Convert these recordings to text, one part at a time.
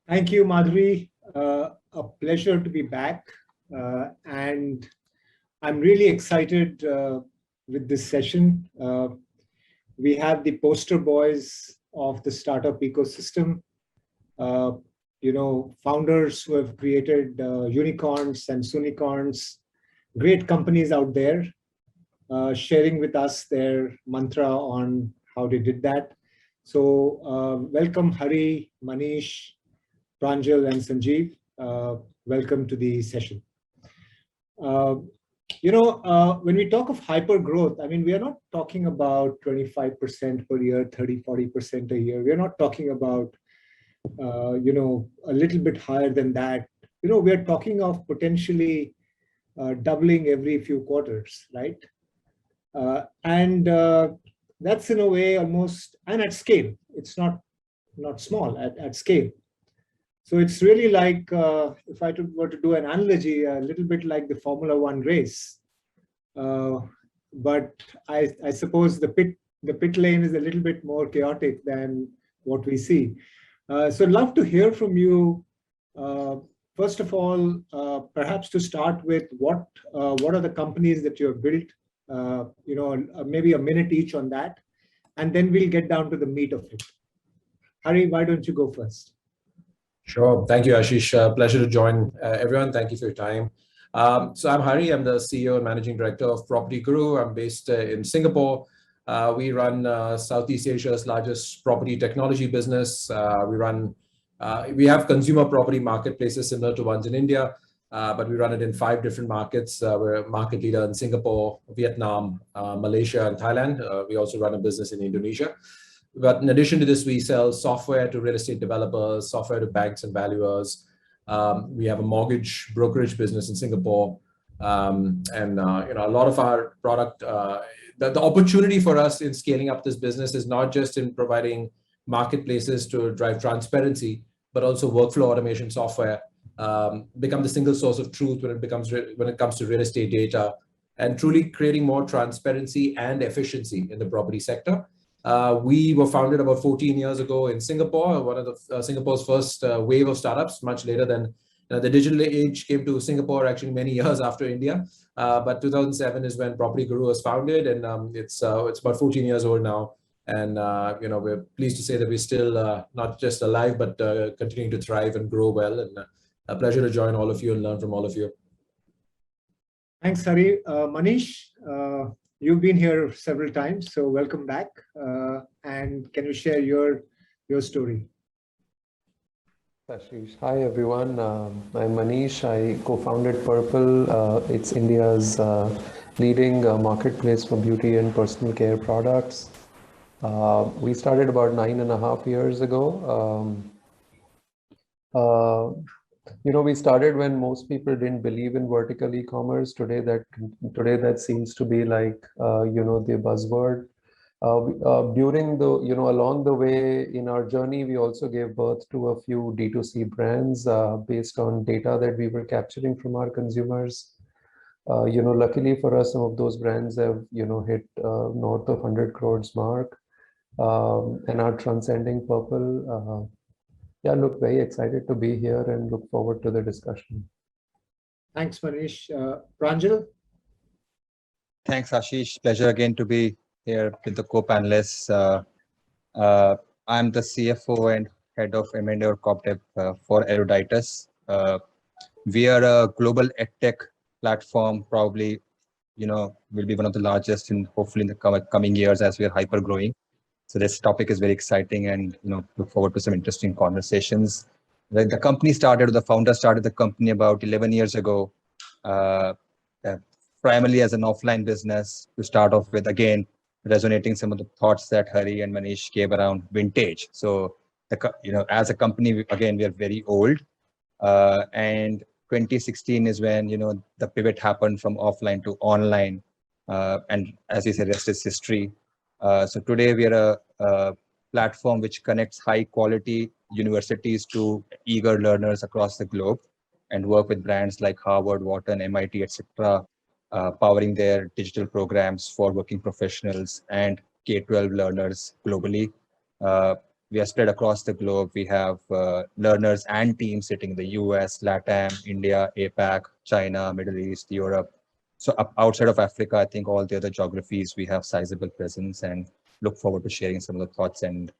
Thank you, Madhuri. A pleasure to be back. And I'm really excited with this session. We have the poster boys of the startup ecosystem, uh, founders who have created unicorns and sunicorns, great companies out there, sharing with us their mantra on how they did that. So welcome Hari, Manish, Pranjal and Sanjeev. Welcome to the session. Uh, when we talk of hyper growth, I mean, we are not talking about 25% per year, 30, 40% a year. We are not talking about, a little bit higher than that. We are talking of potentially doubling every few quarters, right? And that's in a way almost, and at scale, it's not small, at scale. So it's really like, if I were to do an analogy, a little bit like the Formula One race. But I suppose the pit lane is a little bit more chaotic than what we see. So I'd love to hear from you. First of all, perhaps to start with, what are the companies that you have built? Maybe a minute each on that, and then we'll get down to the meat of it. Hari, why don't you go first? Sure. Thank you, Ashish. Pleasure to join everyone. Thank you for your time. So I'm Hari. I'm the CEO and Managing Director of Property Guru. I'm based in Singapore. We run Southeast Asia's largest property technology business. We have consumer property marketplaces similar to ones in India, but we run it in 5 different markets. We're a market leader in Singapore, Vietnam, Malaysia, and Thailand. We also run a business in Indonesia. But in addition to this, we sell software to real estate developers, software to banks and valuers. We have a mortgage brokerage business in Singapore. A lot of our product, the opportunity for us in scaling up this business is not just in providing marketplaces to drive transparency, but also workflow automation software, become the single source of truth when it comes to real estate data, and truly creating more transparency and efficiency in the property sector. We were founded about 14 years ago in Singapore, one of the Singapore's first wave of startups, much later than the digital age came to Singapore actually many years after India. But 2007 is when Property Guru was founded, and it's about 14 years old now. And we're pleased to say that we're still not just alive, but continuing to thrive and grow well. And a pleasure to join all of you and learn from all of you. Thanks, Hari. Manish, you've been here several times, so welcome back. And can you share your story? Ashish. Hi, everyone. I'm Manish. I co-founded Purple. It's India's leading marketplace for beauty and personal care products. We started about 9.5 years ago. We started when most people didn't believe in vertical e-commerce. Today that seems to be like the buzzword. Along the way in our journey, we also gave birth to a few D2C brands based on data that we were capturing from our consumers. Luckily for us, some of those brands have hit north of 100 crores mark and are transcending Purple. Look, very excited to be here and look forward to the discussion. Thanks, Manish. Pranjal? Thanks, Ashish. Pleasure again to be here with the co-panelists. I'm the CFO and head of M&A or Corp Dev for Eruditus. We are a global edtech platform, probably, will be one of the largest hopefully in the coming years as we are hyper growing. So this topic is very exciting, and look forward to some interesting conversations. The founder started the company about 11 years ago, primarily as an offline business to start off with, again, resonating some of the thoughts that Hari and Manish gave around vintage. So, as a company, again, we are very old. And 2016 is when, the pivot happened from offline to online. And as you said, rest is history. So today we are a platform which connects high quality universities to eager learners across the globe and work with brands like Harvard, Wharton, MIT, etc., powering their digital programs for working professionals and K-12 learners globally. We are spread across the globe. We have learners and teams sitting in the US, LATAM, India, APAC, China, Middle East, Europe. So outside of Africa, I think all the other geographies, we have sizable presence, and look forward to sharing some of the thoughts and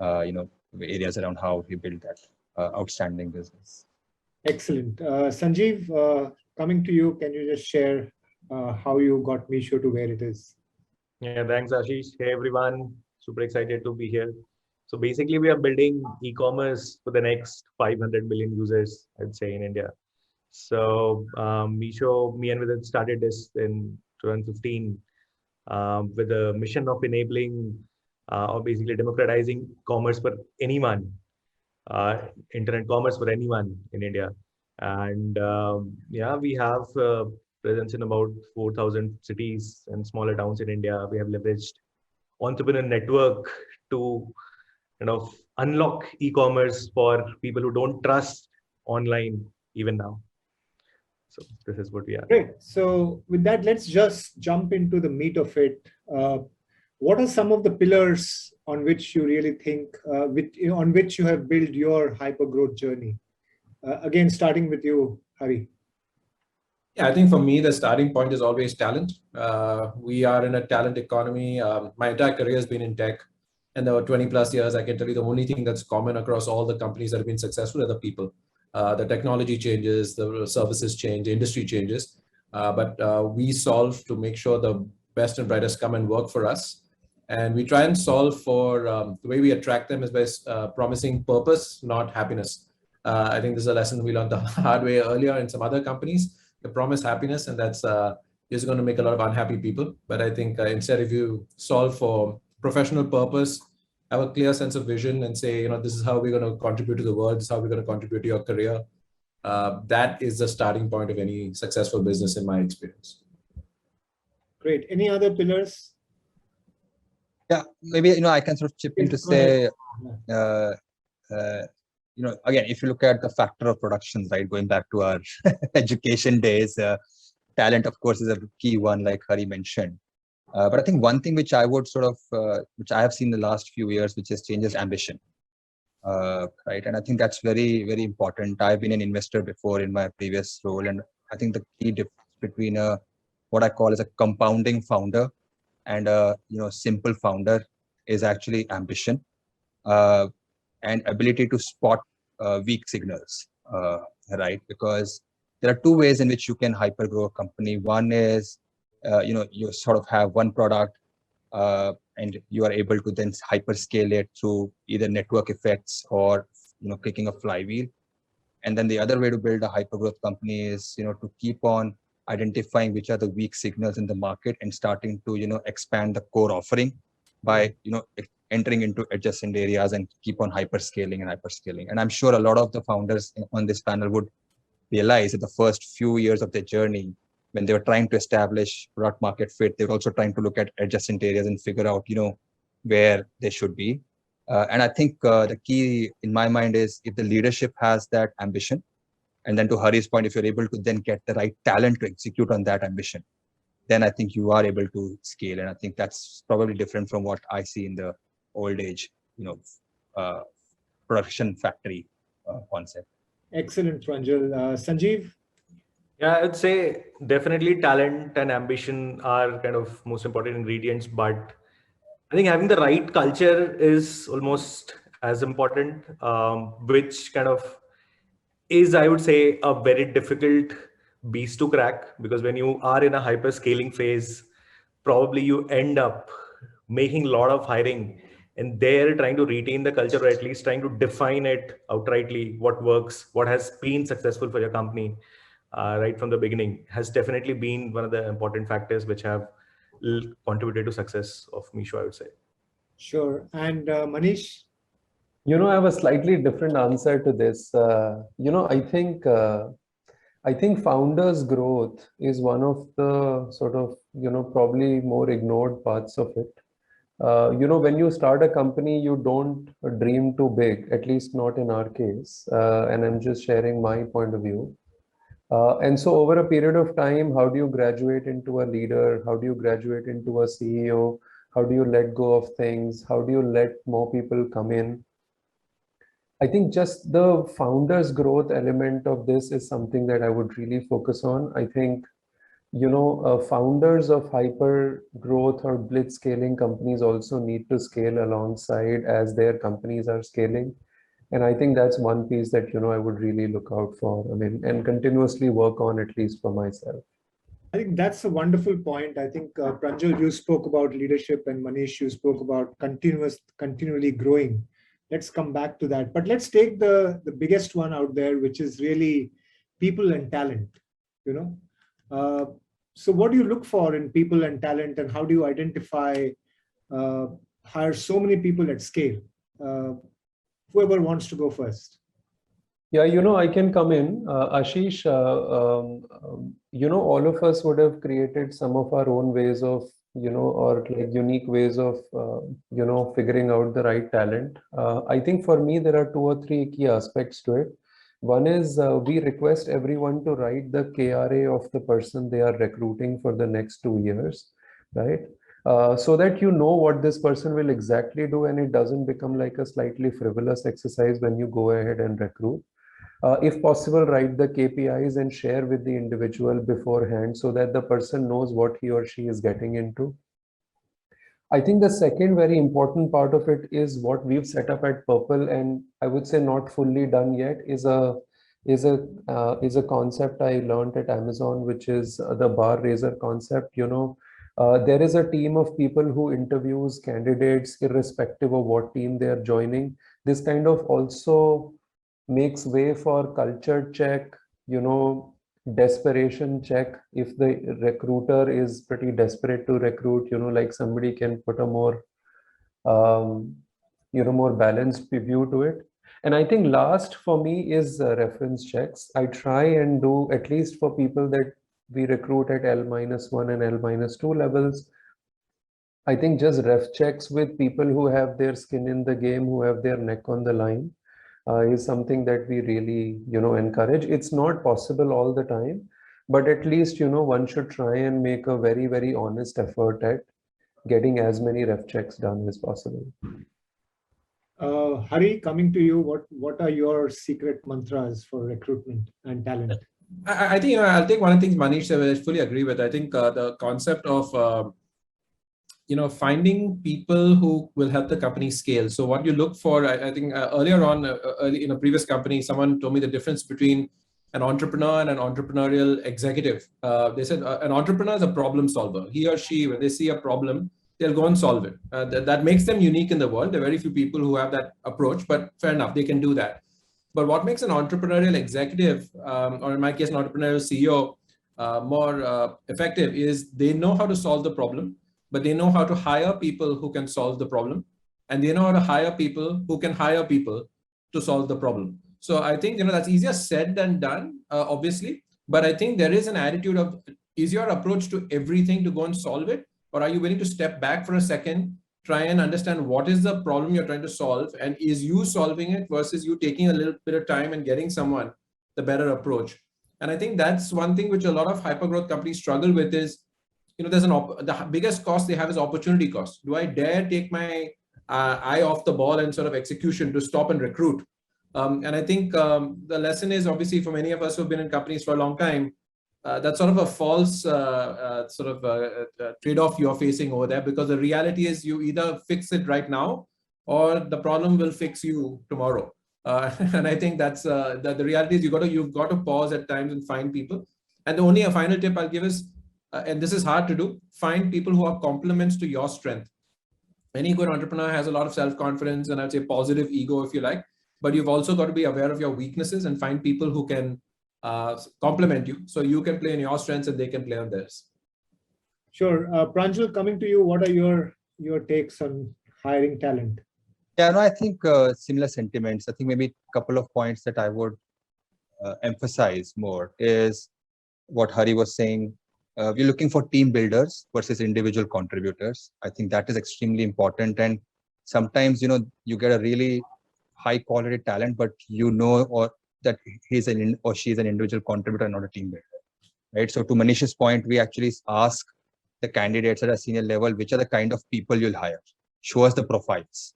areas around how we build that outstanding business. Excellent. Sanjeev, coming to you, can you just share how you got Meesho to where it is? Yeah, thanks, Ashish. Hey, everyone. Super excited to be here. So basically, we are building e-commerce for the next 500 million users, I'd say, in India. So Meesho, me and Vidit started this in 2015 with a mission of enabling or basically democratizing commerce for anyone, internet commerce for anyone in India. And yeah, we have presence in about 4,000 cities and smaller towns in India. We have leveraged entrepreneur network to unlock e-commerce for people who don't trust online even now. So this is what we are. Great. So with that, let's just jump into the meat of it. What are some of the pillars on which you really think, on which you have built your hypergrowth journey? Again, starting with you, Hari. Yeah, I think for me, the starting point is always talent. We are in a talent economy. My entire career has been in tech. And over 20 plus years, I can tell you the only thing that's common across all the companies that have been successful are the people. The technology changes, the services change, the industry changes. But we solve to make sure the best and brightest come and work for us. And we try and solve for the way we attract them is by promising purpose, not happiness. I think this is a lesson we learned the hard way earlier in some other companies. You promise happiness, and that's is going to make a lot of unhappy people. But I think instead, if you solve for professional purpose, have a clear sense of vision, and say, this is how we're going to contribute to the world, this is how we're going to contribute to your career. That is the starting point of any successful business, in my experience. Great. Any other pillars? Yeah, maybe I can sort of chip in to say, again, if you look at the factor of productions, right, going back to our education days, talent, of course, is a key one, like Hari mentioned. But I think one thing which I would which I have seen the last few years, which has changed, is ambition, right? And I think that's very, very important. I've been an investor before in my previous role, and I think the key difference between what I call as a compounding founder and a simple founder is actually ambition and ability to spot weak signals, right? Because there are two ways in which you can hypergrow a company. One is you sort of have one product and you are able to then hyperscale it through either network effects or clicking a flywheel. And then the other way to build a hypergrowth company is to keep on identifying which are the weak signals in the market and starting to expand the core offering by entering into adjacent areas and keep on hyperscaling. And I'm sure a lot of the founders on this panel would realize that the first few years of their journey, when they were trying to establish product market fit, they were also trying to look at adjacent areas and figure out, where they should be. And I think the key in my mind is if the leadership has that ambition, and then to Hari's point, if you're able to then get the right talent to execute on that ambition, then I think you are able to scale. And I think that's probably different from what I see in the old age, production factory concept. Excellent, Pranjal. Sanjeev? Yeah, I'd say definitely talent and ambition are kind of most important ingredients, but I think having the right culture is almost as important, which kind of is, I would say, a very difficult beast to crack, because when you are in a hyper scaling phase, probably you end up making a lot of hiring and they're trying to retain the culture, or at least trying to define it outrightly, what works, what has been successful for your company right from the beginning, has definitely been one of the important factors which have contributed to success of Meesho, I would say. Sure. And Manish? I have a slightly different answer to this. I think founders' growth is one of the sort of, probably more ignored parts of it. When you start a company, you don't dream too big, at least not in our case. And I'm just sharing my point of view. And so over a period of time, how do you graduate into a leader? How do you graduate into a CEO? How do you let go of things? How do you let more people come in? I think just the founders growth element of this is something that I would really focus on. I think, founders of hyper growth or blitz scaling companies also need to scale alongside as their companies are scaling. And I think that's one piece that, I would really look out for. I mean, and continuously work on, at least for myself. I think that's a wonderful point. I think Pranjal, you spoke about leadership, and Manish, you spoke about continually growing. Let's come back to that. But let's take the biggest one out there, which is really people and talent. So what do you look for in people and talent, and how do you identify, hire so many people at scale? Whoever wants to go first. Yeah, I can come in. Ashish, all of us would have created some of our own ways of, or like unique ways of, figuring out the right talent. I think for me, there are 2 or 3 key aspects to it. One is we request everyone to write the KRA of the person they are recruiting for the next 2 years, right? So that you know what this person will exactly do, and it doesn't become like a slightly frivolous exercise when you go ahead and recruit. If possible, write the KPIs and share with the individual beforehand so that the person knows what he or she is getting into. I think the second very important part of it is what we've set up at Purple, and I would say not fully done yet, is a concept I learned at Amazon, which is the bar raiser concept. There is a team of people who interviews candidates irrespective of what team they are joining. This kind of also makes way for culture check, desperation check. If the recruiter is pretty desperate to recruit, like somebody can put a more, more balanced view to it. And I think last for me is reference checks. I try and do, at least for people that we recruit at L-1 and L-2 levels, I think just ref checks with people who have their skin in the game, who have their neck on the line, is something that we really, encourage. It's not possible all the time, but at least, one should try and make a very, very honest effort at getting as many ref checks done as possible. Hari, coming to you, what are your secret mantras for recruitment and talent? I think, I'll take one of the things Manish said, I fully agree with. I think the concept of, finding people who will help the company scale. So what you look for, I think earlier on, in a previous company, someone told me the difference between an entrepreneur and an entrepreneurial executive. They said an entrepreneur is a problem solver. He or she, when they see a problem, they'll go and solve it. That makes them unique in the world. There are very few people who have that approach, but fair enough, they can do that. But what makes an entrepreneurial executive, or in my case, an entrepreneurial CEO, more effective is they know how to solve the problem, but they know how to hire people who can solve the problem. And they know how to hire people who can hire people to solve the problem. So I think, that's easier said than done, obviously. But I think there is an attitude of, is your approach to everything to go and solve it? Or are you willing to step back for a second, try and understand what is the problem you're trying to solve? And is you solving it versus you taking a little bit of time and getting someone the better approach? And I think that's one thing which a lot of hypergrowth companies struggle with is, there's the biggest cost they have is opportunity cost. Do I dare take my eye off the ball and sort of execution to stop and recruit? And I think the lesson is obviously for many of us who've been in companies for a long time, that's sort of a false trade-off you're facing over there, because the reality is you either fix it right now or the problem will fix you tomorrow. And I think that's the reality is you've got to pause at times and find people. And the only a final tip I'll give is, and this is hard to do, find people who are complements to your strength. Any good entrepreneur has a lot of self-confidence and I'd say positive ego, if you like, but you've also got to be aware of your weaknesses and find people who can complement you, so you can play on your strengths and they can play on theirs. Sure. Pranjal, coming to you, what are your takes on hiring talent? Yeah, no, I think similar sentiments. I think maybe a couple of points that I would emphasize more is what Hari was saying. We're looking for team builders versus individual contributors. I think that is extremely important. And sometimes, you get a really high quality talent, but or that he's or she's an individual contributor, not a team builder, right? So to Manish's point, we actually ask the candidates at a senior level, which are the kind of people you'll hire. Show us the profiles,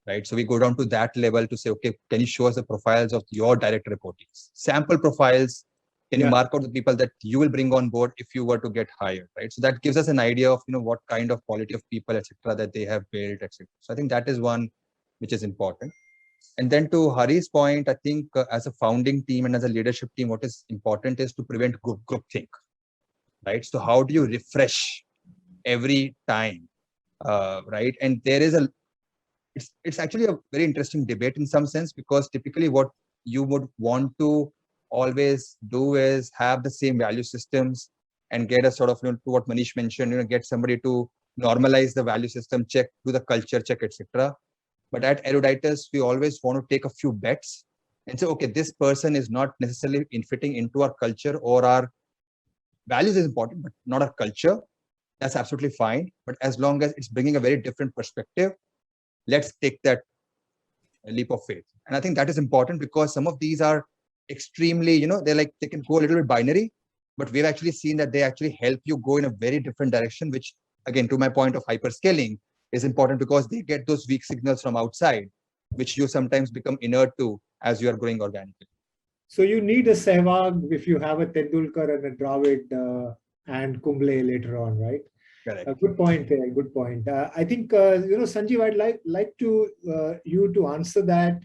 right? So we go down to that level to say, okay, can you show us the profiles of your direct reportees? Sample profiles. Can you Yeah. mark out the people that you will bring on board if you were to get hired, right? So that gives us an idea of, what kind of quality of people, etc., that they have built, etc. So I think that is one which is important. And then to Hari's point, I think as a founding team and as a leadership team, what is important is to prevent groupthink, right? So how do you refresh every time, right? And there is it's actually a very interesting debate in some sense, because typically what you would want to always do is have the same value systems and get a sort of, to what Manish mentioned, get somebody to normalize the value system check, do the culture check, etc. But at Eruditus, we always want to take a few bets and say, okay, this person is not necessarily fitting into our culture, or our values is important, but not our culture. That's absolutely fine. But as long as it's bringing a very different perspective, let's take that leap of faith. And I think that is important, because some of these are extremely, they can go a little bit binary, but we've actually seen that they actually help you go in a very different direction, which, again, to my point of hyperscaling, is important because they get those weak signals from outside, which you sometimes become inert to as you are growing organically. So you need a Sehwag if you have a Tendulkar and a Dravid and Kumble later on, right? Correct. Good point there. Good point. I think Sanjeev, I'd like to you to answer that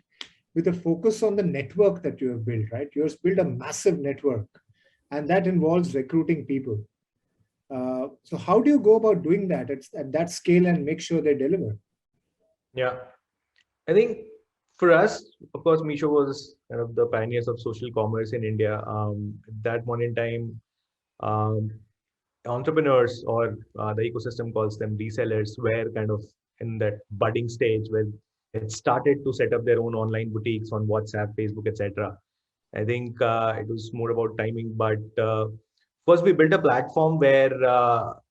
with a focus on the network that you have built. Right, you have built a massive network, and that involves recruiting people. So how do you go about doing that at that scale and make sure they deliver? Yeah, I think for us, of course, Meesho was kind of the pioneers of social commerce in India. At that point in time, entrepreneurs, or the ecosystem calls them resellers, were kind of in that budding stage where it started to set up their own online boutiques on WhatsApp, Facebook, etc. I think it was more about timing, but first we built a platform where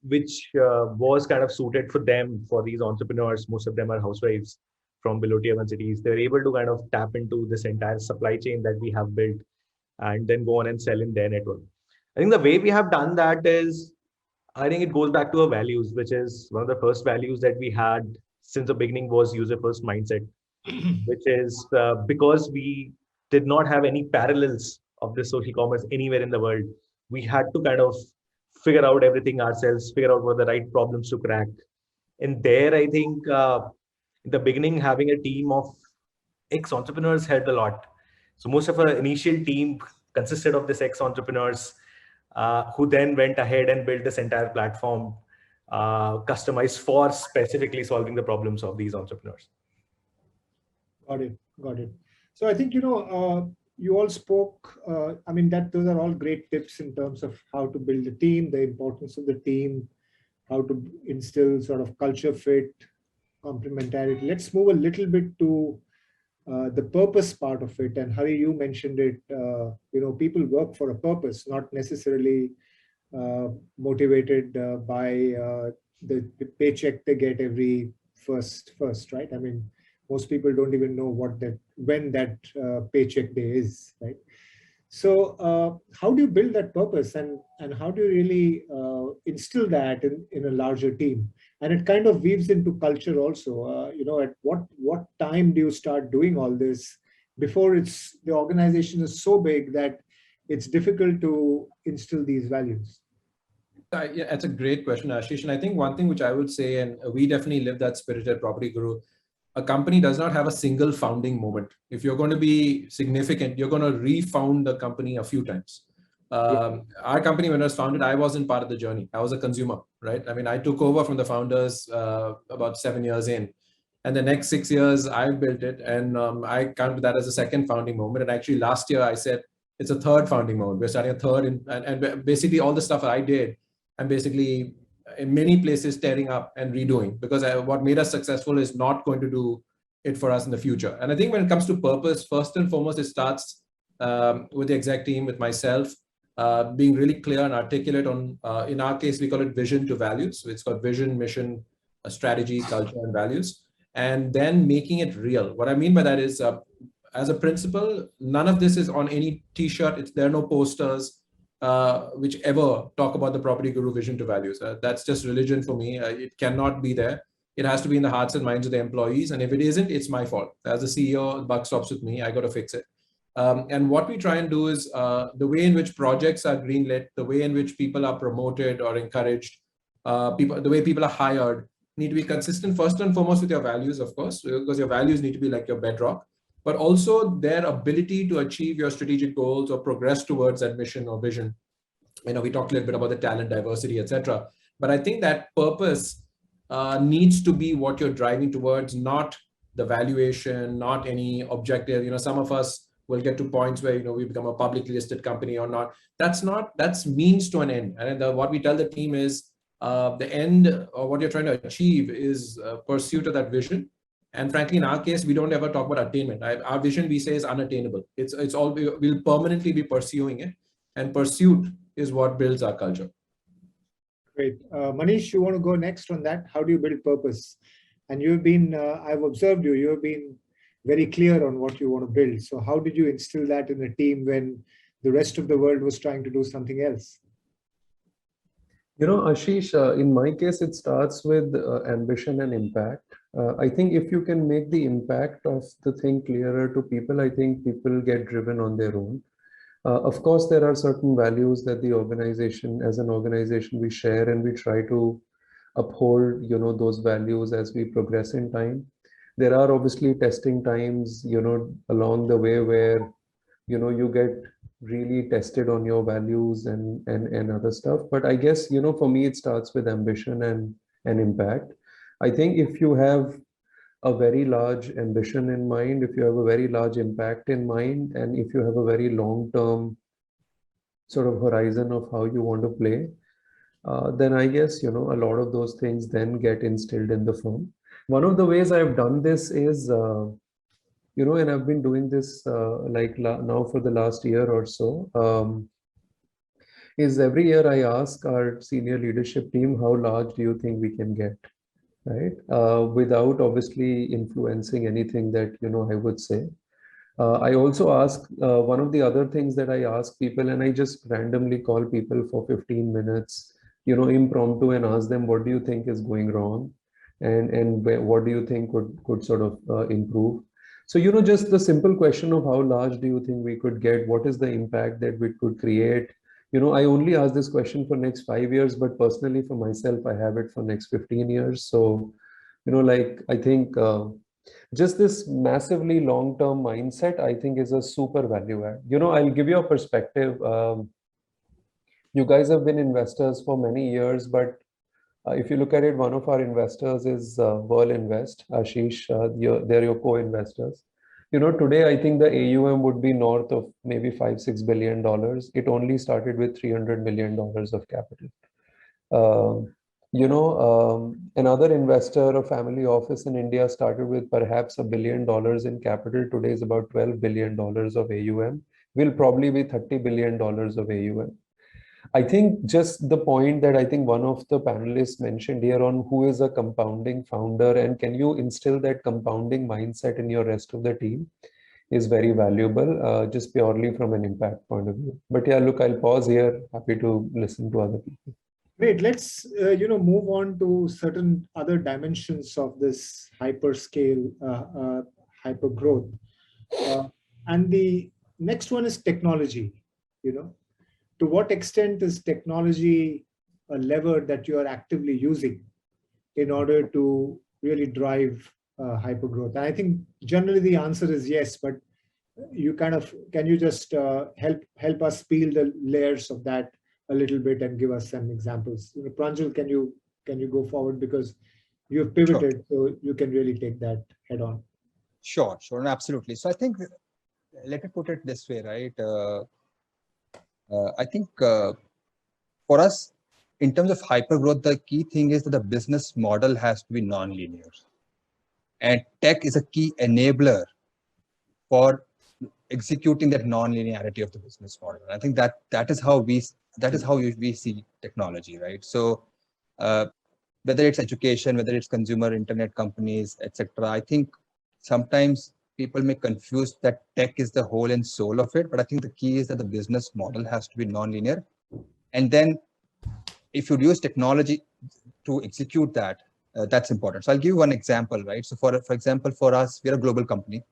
which was kind of suited for them, for these entrepreneurs. Most of them are housewives from below tier 1 cities. They're able to kind of tap into this entire supply chain that we have built and then go on and sell in their network. I think the way we have done that is, I think it goes back to our values, which is one of the first values that we had since the beginning was user first mindset, which is because we did not have any parallels of this social commerce anywhere in the world. We had to kind of figure out everything ourselves, figure out what the right problems to crack. And there, I think in the beginning, having a team of ex-entrepreneurs helped a lot. So most of our initial team consisted of this ex-entrepreneurs who then went ahead and built this entire platform customized for specifically solving the problems of these entrepreneurs. Got it. Got it. So I think, you all spoke, those are all great tips in terms of how to build a team, the importance of the team, how to instill sort of culture fit, complementarity. Let's move a little bit to the purpose part of it. And Hari, you mentioned it, people work for a purpose, not necessarily motivated by the paycheck they get every first, right? I mean, most people don't even know when that paycheck day is, right? So how do you build that purpose, and how do you really instill that in a larger team? And it kind of weaves into culture also. At what time do you start doing all this before the organization is so big that it's difficult to instill these values? Yeah, that's a great question, Ashish. And I think one thing which I would say, and we definitely live that spirit at Property Guru, a company does not have a single founding moment. If you're going to be significant, you're going to refound the company a few times. Our company, when it was founded, I wasn't part of the journey. I was a consumer, right? I mean, I took over from the founders about 7 years in. And the next 6 years, I built it. And I count that as a second founding moment. And actually last year, I said, it's a third founding moment. We're starting a third. And basically all the stuff that I did, I'm basically in many places tearing up and redoing, because what made us successful is not going to do it for us in the future. And I think when it comes to purpose, first and foremost, it starts with the exec team, with myself, being really clear and articulate on, in our case, we call it vision to values. So it's got vision, mission, strategy, culture, and values, and then making it real. What I mean by that is, as a principle, none of this is on any t-shirt. There are no posters which ever talk about the Property Guru vision to values. That's just religion for me. It cannot be there. It has to be in the hearts and minds of the employees. And if it isn't, it's my fault. As a CEO, the buck stops with me. I got to fix it. And what we try and do is the way in which projects are greenlit, the way in which people are promoted or encouraged, the way people are hired need to be consistent first and foremost with your values, of course, because your values need to be like your bedrock, but also their ability to achieve your strategic goals or progress towards that mission or vision. We talked a little bit about the talent diversity, etc. But I think that purpose needs to be what you're driving towards, not the valuation, not any objective. Some of us will get to points where we become a publicly listed company or not. That's means to an end. And what we tell the team is the end, or what you're trying to achieve, is pursuit of that vision. And frankly, in our case, we don't ever talk about attainment. Our vision, we say, is unattainable. It's all, we'll permanently be pursuing it, and pursuit is what builds our culture. Great. Manish, you want to go next on that? How do you build purpose? And you've been, I've observed you, you've been very clear on what you want to build. So how did you instill that in the team when the rest of the world was trying to do something else? Ashish, in my case, it starts with ambition and impact. I think if you can make the impact of the thing clearer to people, I think people get driven on their own. Of course, there are certain values that the organization, as an organization, we share, and we try to uphold, those values as we progress in time. There are obviously testing times, along the way where, you get really tested on your values and other stuff. But I guess, for me, it starts with ambition and impact. I think if you have a very large ambition in mind, if you have a very large impact in mind, and if you have a very long-term sort of horizon of how you want to play, then I guess, a lot of those things then get instilled in the firm. One of the ways I've done this is, and I've been doing this now for the last year or so, is every year I ask our senior leadership team, how large do you think we can get, right? Without obviously influencing anything that, I would say. I also ask, one of the other things that I ask people, and I just randomly call people for 15 minutes, impromptu, and ask them, what do you think is going wrong? And what do you think could sort of improve? So, just the simple question of how large do you think we could get? What is the impact that we could create? I only ask this question for next 5 years, but personally for myself, I have it for next 15 years. So, I think just this massively long-term mindset, I think, is a super value add. I'll give you a perspective. You guys have been investors for many years, but if you look at it, one of our investors is Whirl Invest, Ashish. They're your co-investors. Today, I think the AUM would be north of maybe $5-6 billion. It only started with $300 million of capital. Another investor, a family office in India, started with perhaps $1 billion in capital. Today is about $12 billion of AUM. Will probably be $30 billion of AUM. I think just the point that I think one of the panelists mentioned here on who is a compounding founder and can you instill that compounding mindset in your rest of the team is very valuable, just purely from an impact point of view. But yeah, look, I'll pause here. Happy to listen to other people. Great. Let's move on to certain other dimensions of this hyperscale, hyper growth. And the next one is technology. To what extent is technology a lever that you are actively using in order to really drive hyper growth? And I think generally the answer is yes, but can you just help us peel the layers of that a little bit and give us some examples? Pranjal, can you go forward, because you've pivoted, sure. So you can really take that head on. Sure, no, absolutely. So I think, let me put it this way, right? I think for us, in terms of hypergrowth, the key thing is that the business model has to be non-linear, and tech is a key enabler for executing that non-linearity of the business model. And I think that is how we see technology, right? So whether it's education, whether it's consumer internet companies, etc., I think sometimes people may confuse that tech is the whole and soul of it, but I think the key is that the business model has to be non-linear. And then if you use technology to execute that, that's important. So I'll give you one example, right? So for example, for us, we're a global company.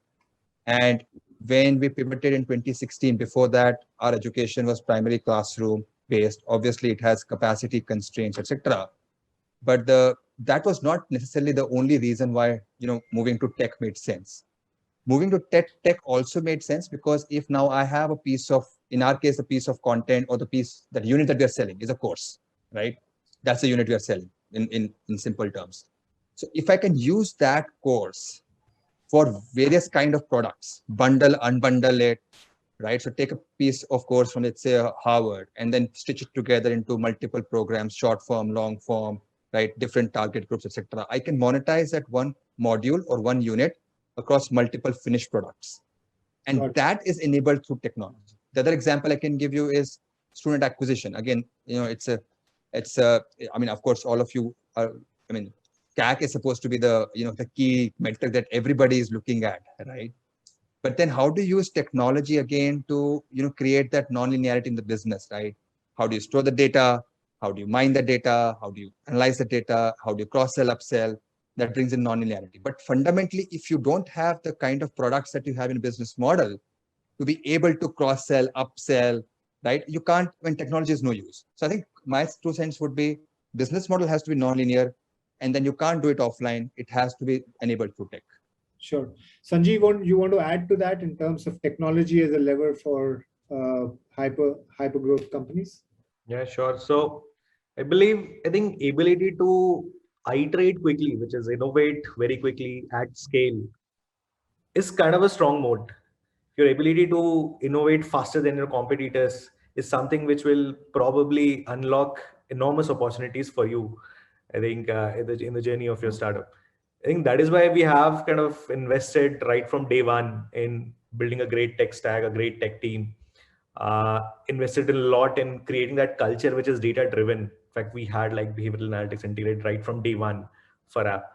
And when we pivoted in 2016, before that, our education was primarily classroom based. Obviously, it has capacity constraints, etc. But that was not necessarily the only reason why moving to tech made sense. Moving to tech also made sense because if now I have a piece of, in our case, a piece of content or that unit that we are selling is a course, right? That's the unit we are selling in simple terms. So if I can use that course for various kind of products, bundle, unbundle it, right? So take a piece of course from, let's say, Harvard, and then stitch it together into multiple programs, short form, long form, right? Different target groups, etc. I can monetize that one module or one unit across multiple finished products. And Got it. that is enabled through technology. The other example I can give you is student acquisition. Again, I mean, of course, all of you are, I mean, CAC is supposed to be the key metric that everybody is looking at, right? But then how do you use technology again to create that non-linearity in the business, right? How do you store the data? How do you mine the data? How do you analyze the data? How do you cross-sell, upsell? That brings in non-linearity. But fundamentally, if you don't have the kind of products that you have in a business model to be able to cross-sell, upsell, right? You can't, when technology is no use. So I think my 2 cents would be business model has to be non-linear, and then you can't do it offline. It has to be enabled through tech. Sure. Sanjeev, you want to add to that in terms of technology as a lever for hyper growth companies? Yeah, sure. So I think ability to iterate quickly, which is innovate very quickly at scale, is kind of a strong moat. Your ability to innovate faster than your competitors is something which will probably unlock enormous opportunities for you, I think, in the journey of your startup. I think that is why we have kind of invested right from day one in building a great tech stack, a great tech team, invested a lot in creating that culture which is data driven. In fact, we had like behavioral analytics integrated right from day one for app.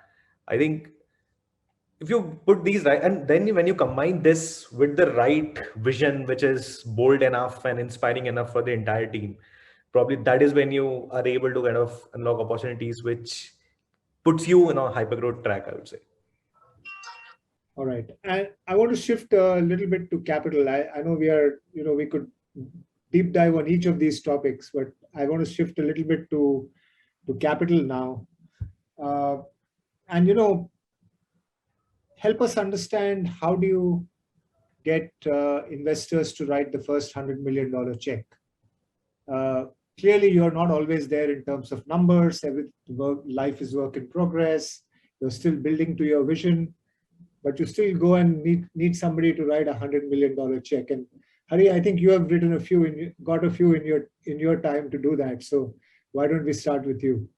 I think if you put these right, and then when you combine this with the right vision, which is bold enough and inspiring enough for the entire team, probably that is when you are able to kind of unlock opportunities, which puts you in a hypergrowth track, I would say. All right. And I want to shift a little bit to capital. I know we could deep dive on each of these topics, but I want to shift a little bit to capital now. And help us understand, how do you get investors to write the first $100 million check? Clearly, you're not always there in terms of numbers. Life is work in progress. You're still building to your vision, but you still go and need somebody to write $100 million check. And Hari, I think you have written got a few in your time to do that. So why don't we start with you?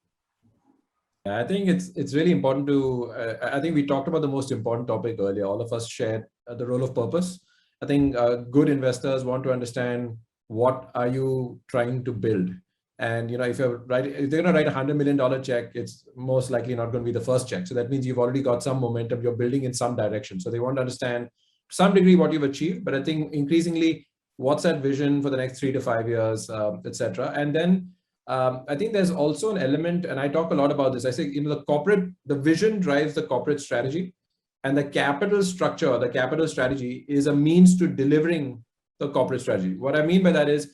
I think it's really important to, I think we talked about the most important topic earlier. All of us shared the role of purpose. I think good investors want to understand, what are you trying to build? And if they're going to write $100 million check, it's most likely not going to be the first check. So that means you've already got some momentum, you're building in some direction. So they want to understand to some degree what you've achieved, but I think increasingly, what's that vision for the next 3 to 5 years, etc. And then I think there's also an element, and I talk a lot about this. I say, the vision drives the corporate strategy, and the capital structure, the capital strategy is a means to delivering the corporate strategy. What I mean by that is,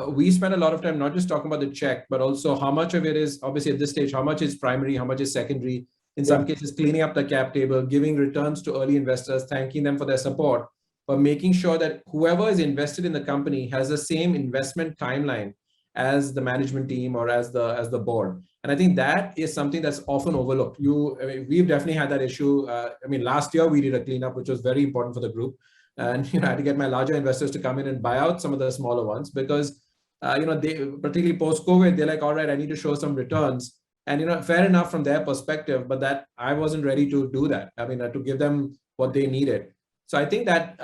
we spend a lot of time not just talking about the check, but also how much of it is, obviously at this stage, how much is primary, how much is secondary. In some cases, cleaning up the cap table, giving returns to early investors, thanking them for their support, but making sure that whoever is invested in the company has the same investment timeline as the management team or as the board. And I think that is something that's often overlooked. We've definitely had that issue. Last year we did a cleanup, which was very important for the group. And I had to get my larger investors to come in and buy out some of the smaller ones, because they, particularly post-COVID, they're like, all right, I need to show some returns. And fair enough from their perspective, but that I wasn't ready to do that. To give them what they needed. So I think that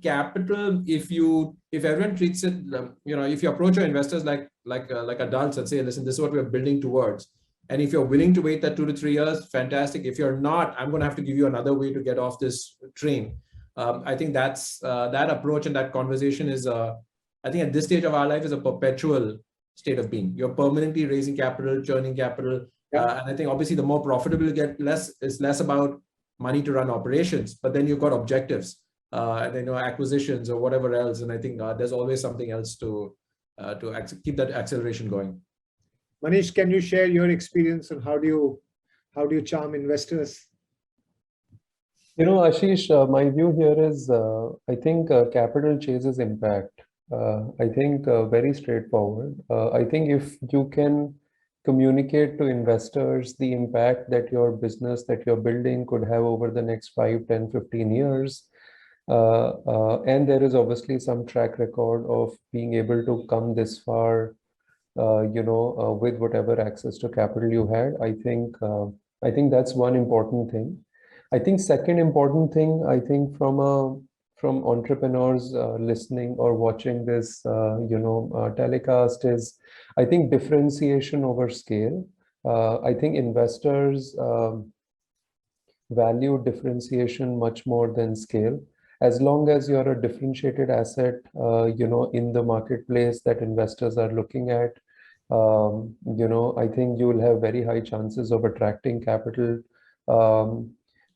capital, if everyone treats it, if you approach your investors like adults and say, listen, this is what we're building towards, and if you're willing to wait that 2 to 3 years, fantastic. If you're not, I'm going to have to give you another way to get off this train. I think that's that approach and that conversation is, I think at this stage of our life, is a perpetual state of being. You're permanently raising capital, churning capital, Yeah. And I think obviously the more profitable you get, it's less about money to run operations, but then you've got objectives and then acquisitions or whatever else. And I think there's always something else to keep that acceleration going. Manish, can you share your experience on how do you charm investors? Ashish, my view here is I think capital chases impact. I think very straightforward. I think if you can communicate to investors the impact that your business that you're building could have over the next 5, 10, 15 years, and there is obviously some track record of being able to come this far, with whatever access to capital you had. I think that's one important thing. I think second important thing, I think from entrepreneurs listening or watching this, telecast is, I think differentiation over scale. I think investors value differentiation much more than scale. As long as you're a differentiated asset, in the marketplace that investors are looking at, I think you will have very high chances of attracting capital.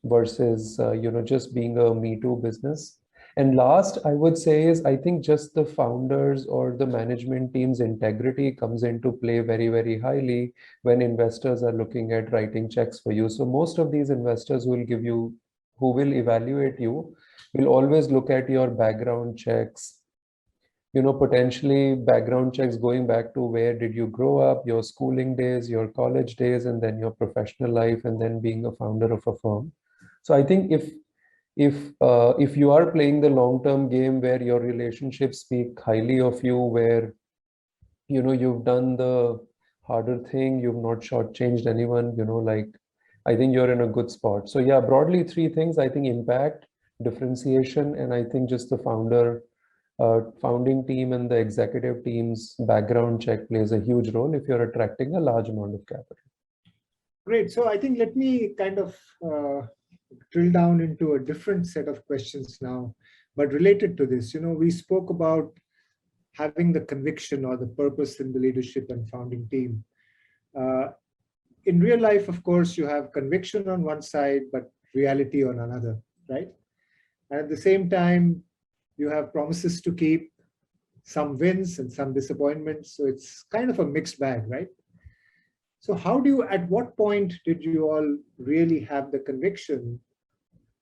Versus just being a Me Too business. And last, I would say is I think just the founders or the management team's integrity comes into play very, very highly when investors are looking at writing checks for you. So most of these investors who will evaluate you, will always look at your background checks, potentially background checks going back to where did you grow up, your schooling days, your college days, and then your professional life, and then being a founder of a firm. So I think if you are playing the long-term game where your relationships speak highly of you, where you've done the harder thing, you've not shortchanged anyone, I think you're in a good spot. So yeah, broadly 3 things. I think impact, differentiation, and I think just the founding team and the executive team's background check plays a huge role if you're attracting a large amount of capital. Great. So I think let me kind of drill down into a different set of questions now, but related to this. We spoke about having the conviction or the purpose in the leadership and founding team. In real life, of course, you have conviction on one side, but reality on another, right? And at the same time, you have promises to keep, some wins and some disappointments. So it's kind of a mixed bag, right? So at what point did you all really have the conviction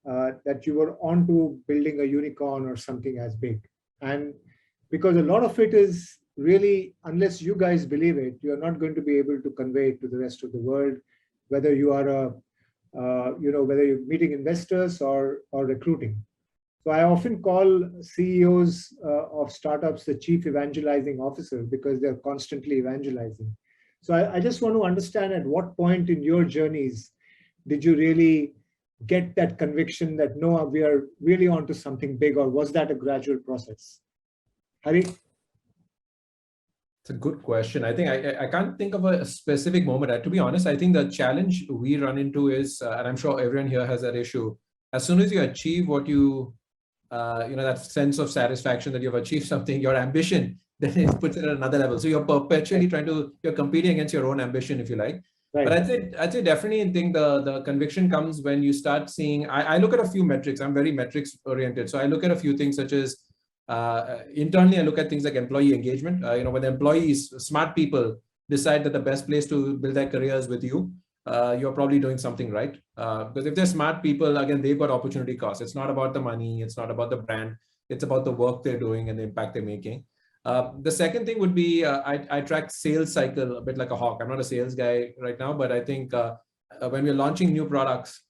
that you were onto building a unicorn or something as big? And because a lot of it is really, unless you guys believe it, you're not going to be able to convey it to the rest of the world, whether you are whether you're meeting investors or recruiting. So I often call CEOs of startups the chief evangelizing officer because they're constantly evangelizing. So I just want to understand at what point in your journeys did you really get that conviction that no, we are really onto something big, or was that a gradual process? Hari? It's a good question. I think I can't think of a specific moment. To be honest, I think the challenge we run into is, and I'm sure everyone here has that issue, as soon as you achieve what that sense of satisfaction that you've achieved something, your ambition, then it puts it at another level. So you're perpetually you're competing against your own ambition, if you like. Right. But I'd say definitely think the conviction comes when you start seeing, I look at a few metrics. I'm very metrics oriented. So I look at a few things such as, internally, I look at things like employee engagement. When the employees, smart people, decide that the best place to build their careers with you, you're probably doing something right. Because if they're smart people, again, they've got opportunity costs. It's not about the money. It's not about the brand. It's about the work they're doing and the impact they're making. The second thing would be, I track sales cycle a bit like a hawk. I'm not a sales guy right now, but I think when we're launching new products,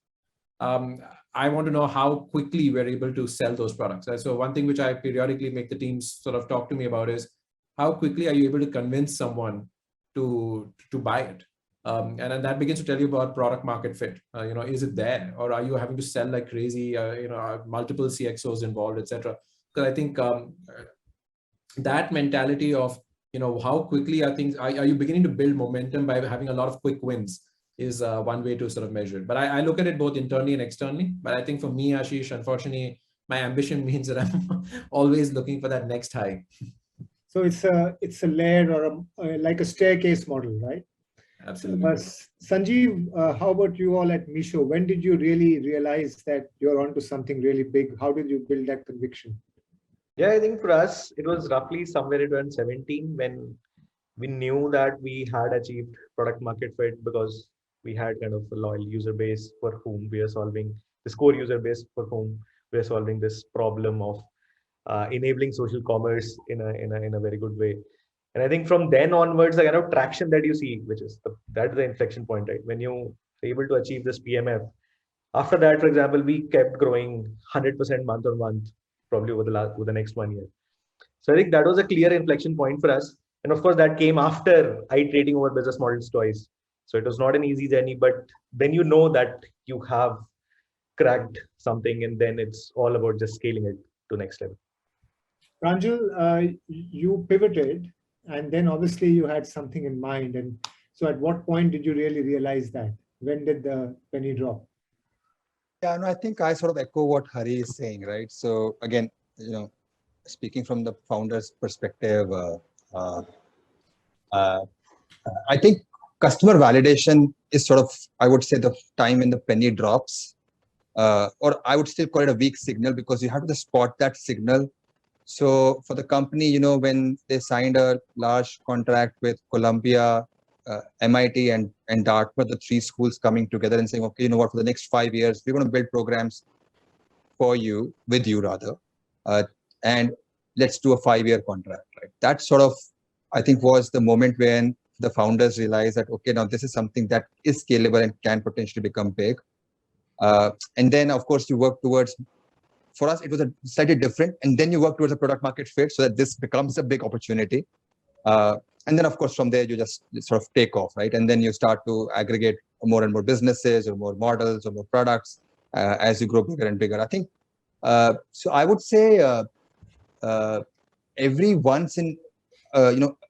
I want to know how quickly we're able to sell those products. So one thing which I periodically make the teams sort of talk to me about is how quickly are you able to convince someone to buy it? And then that begins to tell you about product market fit. Is it there, or are you having to sell like crazy? Multiple CXOs involved, etc. Because I think that mentality of how quickly are things, are you beginning to build momentum by having a lot of quick wins is one way to sort of measure it. But I look at it both internally and externally. But I think for me, Ashish, unfortunately, my ambition means that I'm always looking for that next high. So it's a layer or like a staircase model, right? Absolutely. Sanjeev, how about you all at Meesho? When did you really realize that you're onto something really big? How did you build that conviction? Yeah, I think for us, it was roughly somewhere in 2017 when we knew that we had achieved product market fit because we had kind of a loyal user base for whom we are solving this core user base for whom we are solving this problem of enabling social commerce in a very good way. And I think from then onwards, the kind of traction that you see, which is that's the inflection point, right? When you are able to achieve this PMF, after that, for example, we kept growing 100% month on month, probably over the next 1 year. So I think that was a clear inflection point for us. And of course, that came after iterating over business models twice. So it was not an easy journey, but then you know that you have cracked something, and then it's all about just scaling it to next level. Pranjal, you pivoted, and then obviously you had something in mind. And so at what point did you really realize that? When did the penny drop? Yeah, no, I think I sort of echo what Hari is saying, right? So again, speaking from the founder's perspective, I think customer validation is sort of, I would say, the time when the penny drops, or I would still call it a weak signal because you have to spot that signal. So for the company, when they signed a large contract with Columbia, MIT and Dartmouth, the three schools coming together and saying, okay, you know what, for the next 5 years, we're going to build programs for you, with you rather, and let's do a 5-year contract, right? That sort of, I think, was the moment when the founders realized that, okay, now this is something that is scalable and can potentially become big. And then, of course, you work towards, for us, it was a slightly different, and then you work towards a product market fit so that this becomes a big opportunity. And then, of course, from there, you just sort of take off, right? And then you start to aggregate more and more businesses or more models or more products as you grow bigger and bigger. I think, so I would say every once in,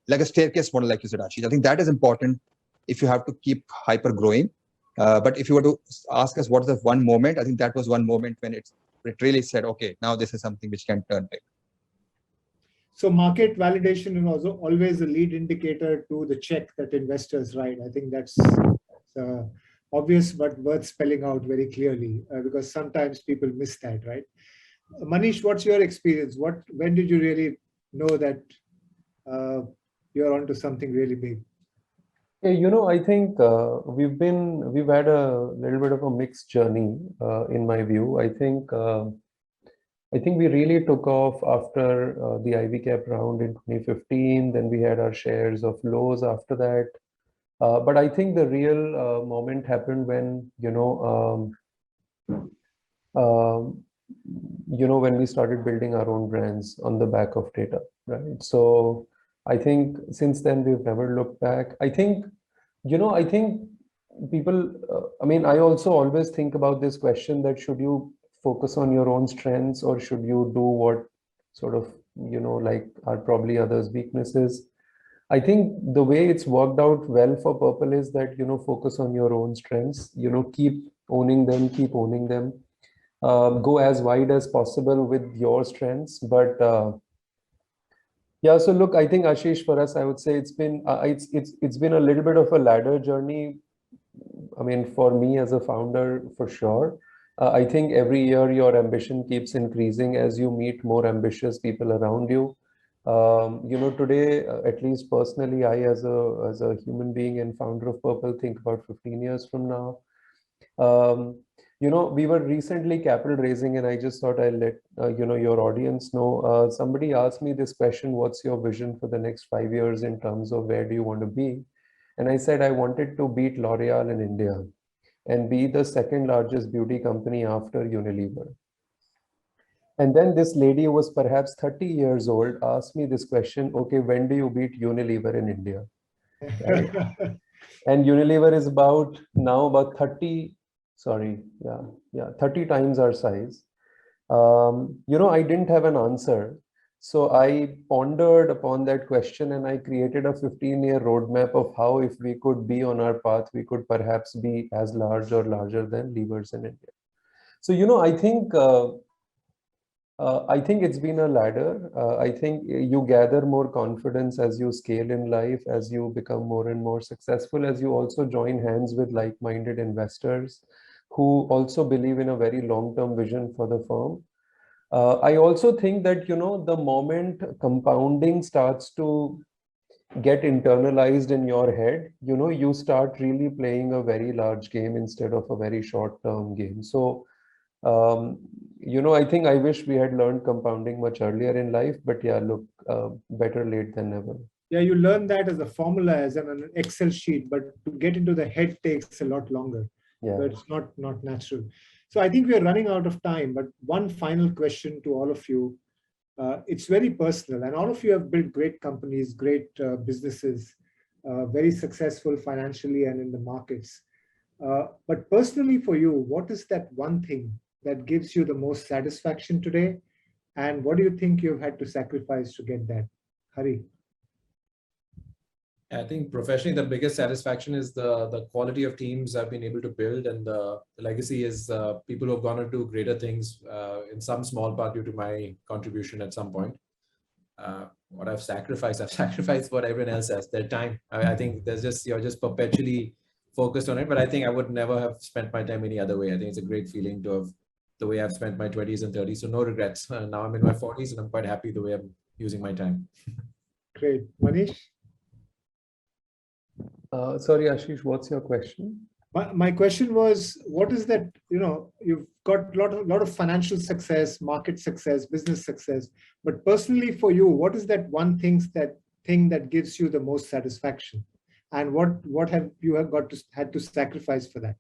like a staircase model, like you said, Ashish, I think that is important if you have to keep hyper growing. But if you were to ask us what is the one moment, I think that was one moment when it really said, okay, now this is something which can turn big. So market validation is also always a lead indicator to the check that investors write. I think that's obvious, but worth spelling out very clearly because sometimes people miss that, right? Manish, what's your experience? When did you really know that you're onto something really big? I think we've had a little bit of a mixed journey in my view. I think we really took off after the Ivy Cap round in 2015. Then we had our shares of lows after that. But I think the real moment happened when, when we started building our own brands on the back of data, right? So I think since then we've never looked back. I think people, I also always think about this question that should you focus on your own strengths or should you do what sort of, like are probably others' weaknesses? I think the way it's worked out well for Purple is that, focus on your own strengths, keep owning them, go as wide as possible with your strengths. But yeah, so look, I think Ashish, for us, I would say it's been a little bit of a ladder journey. I mean, for me as a founder, for sure. I think every year your ambition keeps increasing as you meet more ambitious people around you. Today, at least personally, I as a human being and founder of Purple think about 15 years from now. We were recently capital raising, and I just thought I'll let your audience know. Somebody asked me this question: what's your vision for the next 5 years in terms of where do you want to be? And I said I wanted to beat L'Oreal in India and be the second largest beauty company after Unilever. And then this lady who was perhaps 30 years old asked me this question: okay, when do you beat Unilever in India? Right? And Unilever is about 30 times our size. I didn't have an answer. So I pondered upon that question and I created a 15-year roadmap of how, if we could be on our path, we could perhaps be as large or larger than Levers in India. So, I think I think it's been a ladder. I think you gather more confidence as you scale in life, as you become more and more successful, as you also join hands with like-minded investors who also believe in a very long-term vision for the firm. I also think that, the moment compounding starts to get internalized in your head, you start really playing a very large game instead of a very short-term game. So, I think I wish we had learned compounding much earlier in life, but yeah, look, better late than never. Yeah, you learn that as a formula, as an Excel sheet, but to get into the head takes a lot longer. Yeah. But it's not natural. So I think we are running out of time, but one final question to all of you. It's very personal, and all of you have built great companies, great businesses, very successful financially and in the markets. But personally for you, what is that one thing that gives you the most satisfaction today? And what do you think you've had to sacrifice to get that? Hari. I think professionally, the biggest satisfaction is the quality of teams I've been able to build, and the legacy is people who have gone on to do greater things in some small part due to my contribution at some point. What I've sacrificed what everyone else has, their time. I think you're just perpetually focused on it, but I think I would never have spent my time any other way. I think it's a great feeling to have the way I've spent my 20s and 30s. So no regrets. Now I'm in my 40s and I'm quite happy the way I'm using my time. Great. Manish? Sorry, Ashish, what's your question? My question was, what is that, you've got a lot of financial success, market success, business success, but personally for you, what is that one thing that gives you the most satisfaction? And what have you had to sacrifice for that?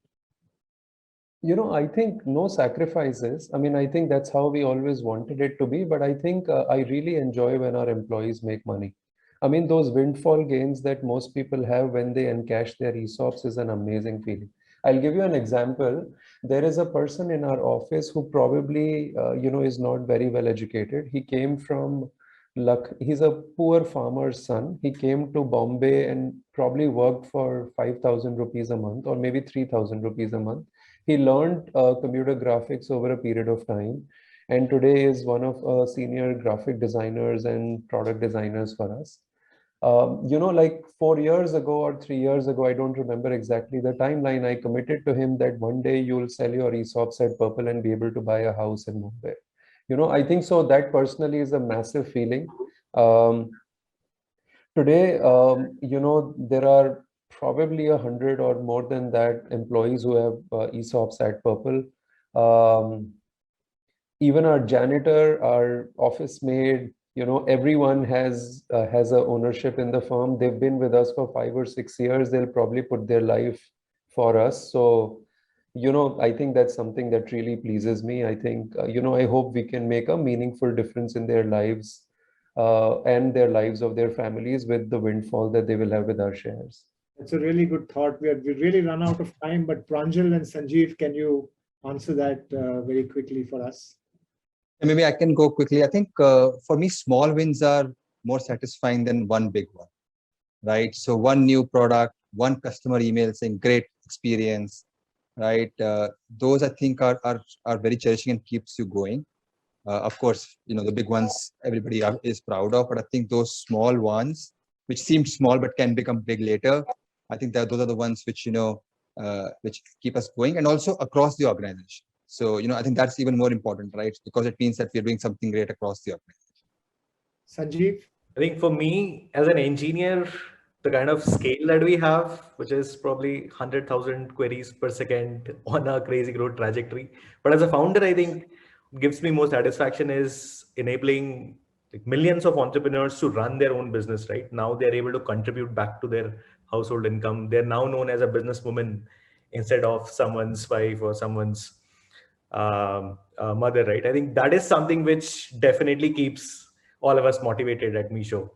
I think no sacrifices. I mean, I think that's how we always wanted it to be, but I think I really enjoy when our employees make money. I mean, those windfall gains that most people have when they encash their ESOPs is an amazing feeling. I'll give you an example. There is a person in our office who probably, is not very well educated. He came from he's a poor farmer's son. He came to Bombay and probably worked for 5,000 rupees a month or maybe 3,000 rupees a month. He learned computer graphics over a period of time, and today is one of senior graphic designers and product designers for us. Like 4 years ago or 3 years ago, I don't remember exactly the timeline, I committed to him that one day you'll sell your ESOPs at Purple and be able to buy a house in Mumbai. I think so that personally is a massive feeling. Today, there are probably 100 or more than that employees who have ESOPs at Purple. Even our janitor, our office maid, everyone has a ownership in the firm. They've been with us for 5 or 6 years. They'll probably put their life for us. So, I think that's something that really pleases me. I think, I hope we can make a meaningful difference in their lives and their lives of their families with the windfall that they will have with our shares. It's a really good thought. We really run out of time, but Pranjal and Sanjeev, can you answer that very quickly for us? Maybe I can go quickly. I think for me, small wins are more satisfying than one big one, right? So one new product, one customer email saying great experience, right? Those I think are very cherishing and keeps you going. Of course, the big ones everybody is proud of, but I think those small ones, which seem small but can become big later, I think that those are the ones which which keep us going, and also across the organization. So I think that's even more important, right? Because it means that we're doing something great across the organization. Sanjeev? I think for me, as an engineer, the kind of scale that we have, which is probably 100,000 queries per second on a crazy growth trajectory. But as a founder, I think what gives me more satisfaction is enabling millions of entrepreneurs to run their own business, right? Now they're able to contribute back to their household income. They're now known as a businesswoman instead of someone's wife or someone's mother, right? I think that is something which definitely keeps all of us motivated at Meesho,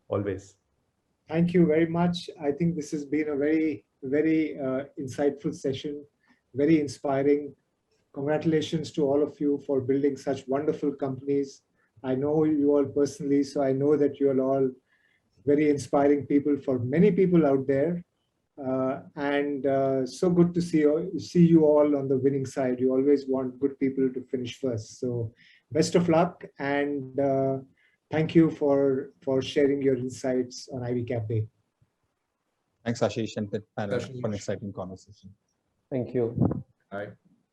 always. Thank you very much. I think this has been a very, very insightful session, very inspiring. Congratulations to all of you for building such wonderful companies. I know you all personally, so I know that you are all very inspiring people for many people out there. So good to see you all on the winning side. You always want good people to finish first. So best of luck, and thank you for sharing your insights on Ivy Cafe. Thanks, Ashish and the panel, for an Ashish. exciting conversation. Thank you. All right.